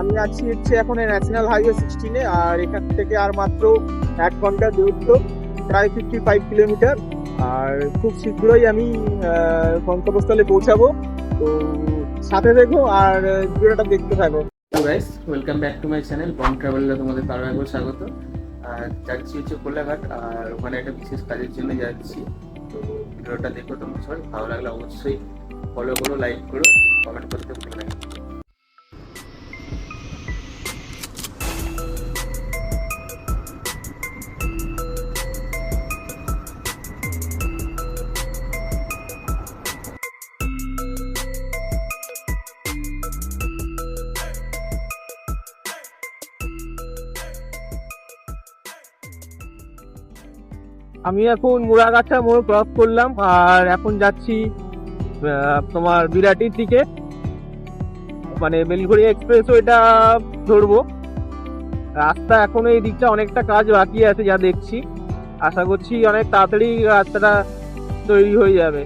আমি আছি এখন ন্যাশনাল হাইওয়ে 16-এ। আর এখান থেকে আর মাত্র 1 ঘন্টা দূরত্ব, প্রায় 55 কিলোমিটার। আর খুব শীঘ্রই আমি গন্তব্যস্থলে পৌঁছাবো। তো সাথে দেখো আর ভিডিওটা দেখতে থাকো। Hello guys, welcome back to my channel Bong ট্রাভেলে তোমাদের আরও একবার স্বাগত। আর যাচ্ছি কোলাঘাট, আর ওখানে একটা বিশেষ কাজের জন্য যাচ্ছি। তো ভিডিওটা দেখো তোমরা সবাই, ভালো লাগলে অবশ্যই ফলো করো, লাইক করো, কমেন্ট করতে ভুলো না। আমি এখন মুড়াগাছা মোড় ক্রস করলাম, আর এখন যাচ্ছি তোমার বিরাটির দিকে, মানে বেলঘড়িয়া এক্সপ্রেসওয়েটা ধরবো। রাস্তা এখনো এই দিকটা অনেকটা কাজ বাকি আছে যা দেখছি। আশা করছি অনেক তাড়াতাড়ি রাস্তাটা তৈরি হয়ে যাবে।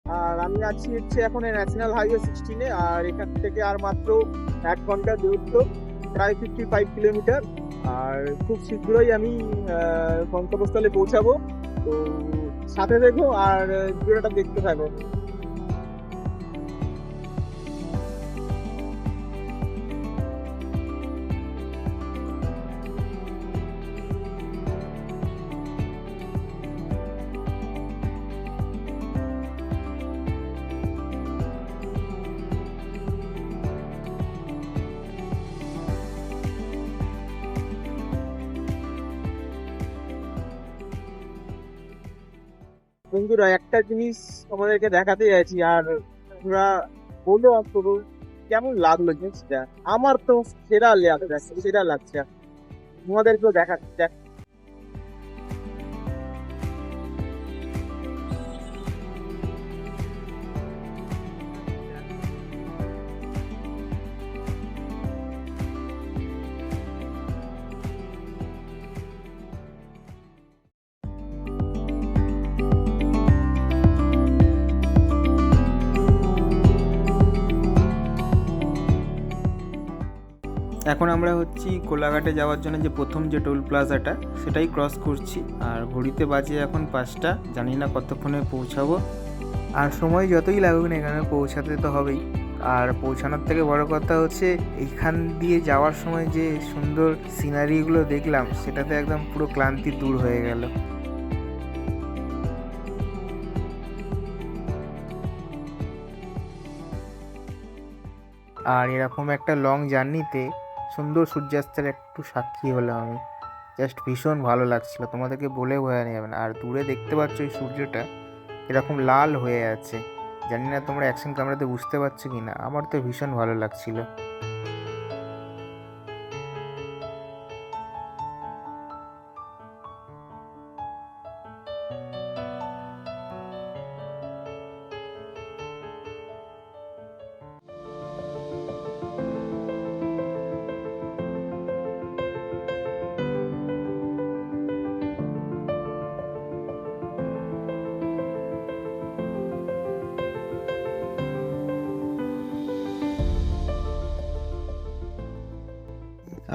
আর আমি আছি এখন ন্যাশনাল হাইওয়ে 16-এ। আর এখান থেকে আর মাত্র 1 ঘন্টা দূরত্ব, প্রায় 55 কিলোমিটার। আর খুব শীঘ্রই আমি গন্তব্যস্থলে পৌঁছাবো। তো সাথে দেখো আর ভিডিওটা দেখতে থাকো। বন্ধুরা, একটা জিনিস আমাদেরকে দেখাতে যাচ্ছি, আর তোমরা বলো অন্তত কেমন লাগলো জিনিসটা। আমার তো সেরা লাগছে। তোমাদেরকেও দেখাচ্ছি। এখন আমরা কোলাঘাটে যাওয়ার জন্য যে প্রথম যে টোল প্লাজাটা সেটাই ক্রস করছি। আর ঘড়িতে বাজে এখন 5টা, জানি না কতক্ষণে পৌঁছাবো। আর সময় যতই লাগুক না এখানে পৌঁছাতে তো হবেই। আর পৌঁছানোর থেকে বড় কথা হচ্ছে এইখান দিয়ে যাওয়ার সময় যে সুন্দর সিনারিগুলো দেখলাম, সেটাতে একদম পুরো ক্লান্তি দূর হয়ে গেল। আর এরকম একটা লং জার্নিতে সুন্দর সূর্যাস্তের একটু সাক্ষী হলাম আমি। জাস্ট ভীষণ ভালো লাগছিল, তোমাদেরকে বলে বোঝানো যাবে না। আর দূরে দেখতে পাচ্ছ এই সূর্যটা এরকম লাল হয়ে আছে, জানি না তোমরা অ্যাকশন ক্যামেরাতে বুঝতে পারছো কি না, আমার তো ভীষণ ভালো লাগছিল।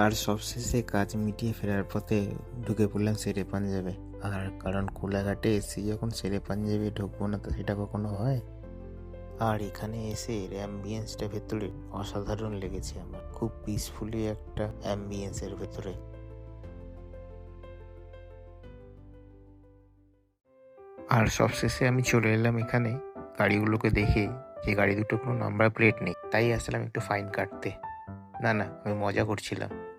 আর সবশেষে কাজ মিটিয়ে ফেরার পথে ঢুকে পড়লাম শেরে পাঞ্জাবে। আর কারণ কোলাঘাটে এসে যখন শেরে পাঞ্জাবে ঢুকবো না তো সেটা কখনো হয়। আর এখানে এসে এর অ্যাম্বিয়েন্সটা ভেতরে অসাধারণ লেগেছে আমার, খুব পিসফুলি একটা অ্যাম্বিয়েন্সের ভেতরে। আর সবশেষে আমি চলে এলাম এখানে গাড়িগুলোকে দেখে, যে গাড়ি দুটো কোনো নাম্বার প্লেট নেই, তাই আসলাম একটু ফাইন কাটতে। না আমি মজা করছিলাম।